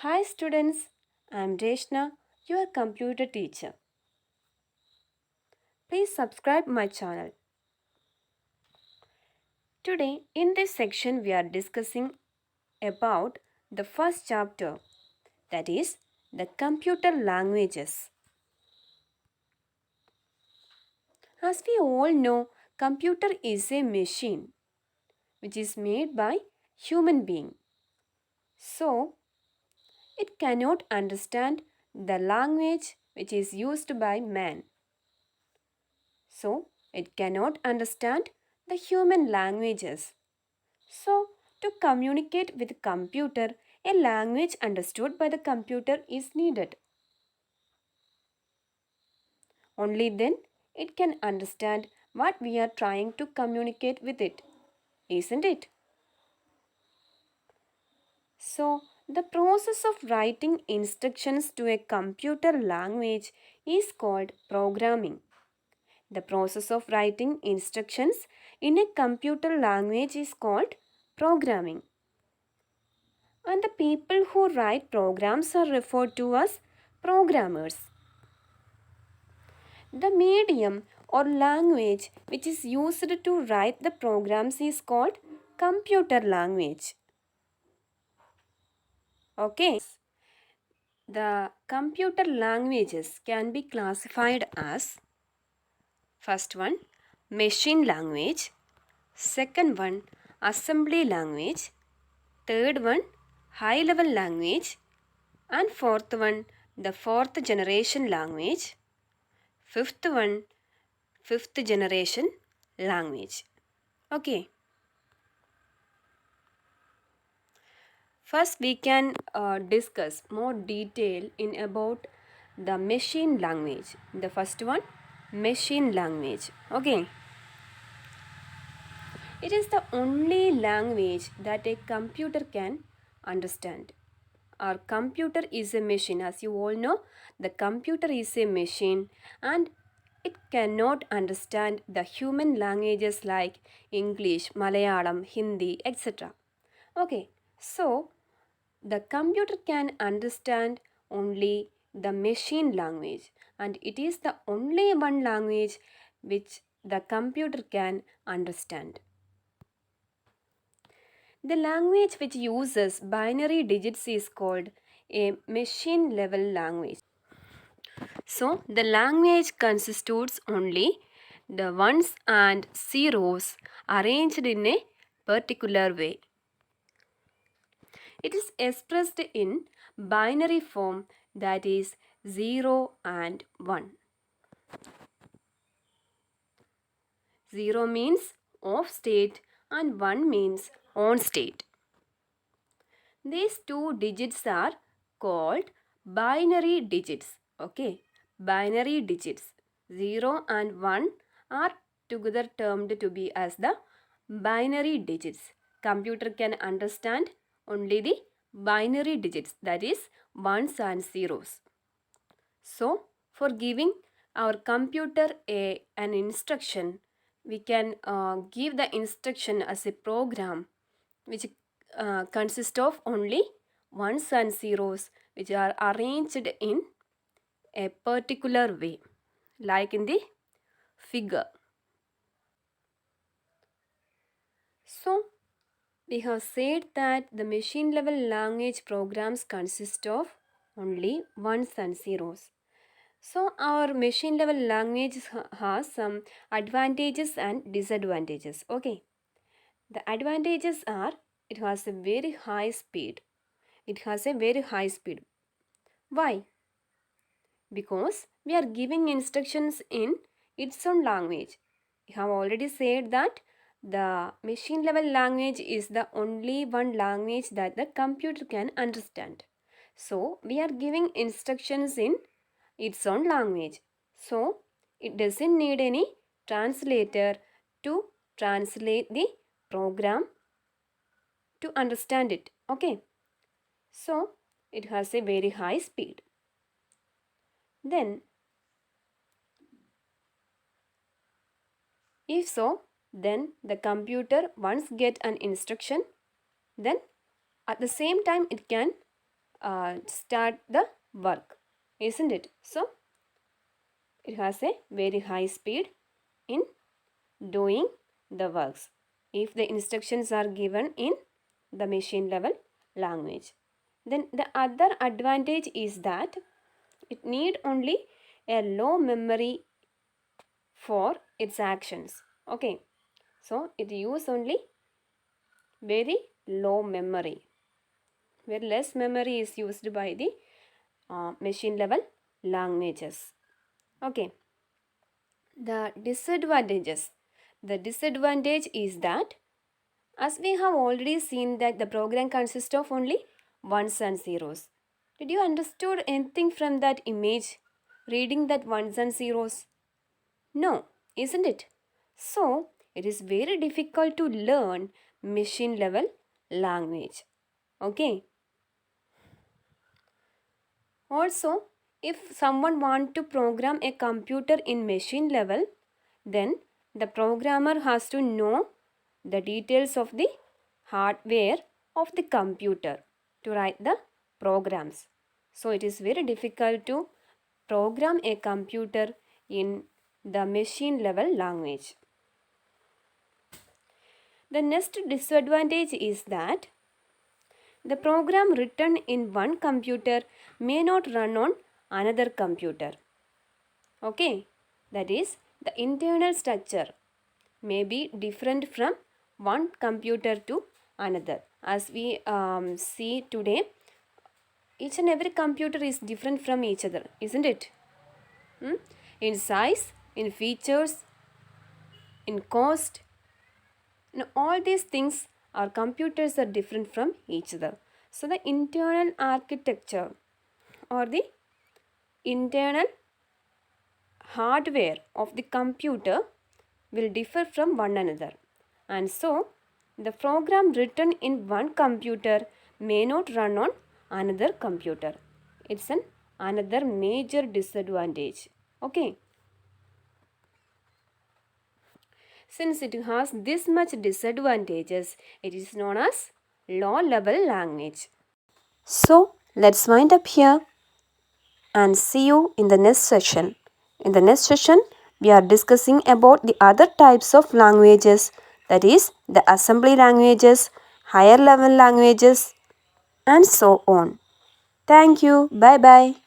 Hi students, I am Reshna, your computer teacher. Please subscribe my channel. Today in this section we are discussing about the first chapter, that is the computer languages. As we all know, computer is a machine which is made by human being. So it cannot understand the language which is used by man. So it cannot understand the human languages. So to communicate with computer, a language understood by the computer is needed. Only then it can understand what we are trying to communicate with it, isn't it? So the process of writing instructions to a computer language is called programming. The process of writing instructions in a computer language is called programming. And the people who write programs are referred to as programmers. The medium or language which is used to write the programs is called computer language. Okay. The computer languages can be classified as: first one, machine language; second one, assembly language; third one, high level language; and fourth one, the fourth generation language; fifth one, fifth generation language. Okay. First we can discuss more detail in about the machine language. The first one, machine language. Okay. It is the only language that a computer can understand. Our computer is a machine. As you all know, the computer is a machine and it cannot understand the human languages like English, Malayalam, Hindi, etc. Okay, so the computer can understand only the machine language, and it is the only one language which the computer can understand. The language which uses binary digits is called a machine level language. So the language constitutes only the ones and zeros arranged in a particular way. It is expressed in binary form, that is 0 and 1. 0 means off state and 1 means on state. These two digits are called binary digits. Okay, binary digits 0 and 1 are together termed to be as the binary digits. Computer can understand only the binary digits, that is ones and zeros. So for giving our computer an instruction, we can give the instruction as a program which consists of only ones and zeros which are arranged in a particular way, like in the figure. So we have said that the machine level language programs consist of only ones and zeros. So our machine level language has some advantages and disadvantages. Okay. The advantages are it has a very high speed. It has a very high speed. Why? Because we are giving instructions in its own language. We have already said that the machine level language is the only one language that the computer can understand. So we are giving instructions in its own language. So it doesn't need any translator to translate the program to understand it. Okay. So it has a very high speed. Then if so, then the computer once get an instruction, then at the same time it can start the work, isn't it? So it has a very high speed in doing the works if the instructions are given in the machine level language. Then the other advantage is that it need only a low memory for its actions. Okay, so it use only very low memory, where less memory is used by the machine level languages. Okay, the disadvantages. The disadvantage is that, as we have already seen, that the program consists of only ones and zeros. Did you understood anything from that image? Reading that ones and zeros? No, isn't it? So, it is very difficult to learn machine level language. Okay. Also, if someone want to program a computer in machine level, then the programmer has to know the details of the hardware of the computer to write the programs. So it is very difficult to program a computer in the machine level language. The next disadvantage is that the program written in one computer may not run on another computer. Okay, that is, the internal structure may be different from one computer to another. As we see today, each and every computer is different from each other, isn't it? In size, in features, in cost, all these things, our computers are different from each other. So the internal architecture or the internal hardware of the computer will differ from one another, and so the program written in one computer may not run on another computer. It's another major disadvantage. Okay, since it has this much disadvantages, it is known as low level language. So let's wind up here and see you in the next session. In the next session, we are discussing about the other types of languages, that is, the assembly languages, higher level languages, and so on. Thank you. Bye bye.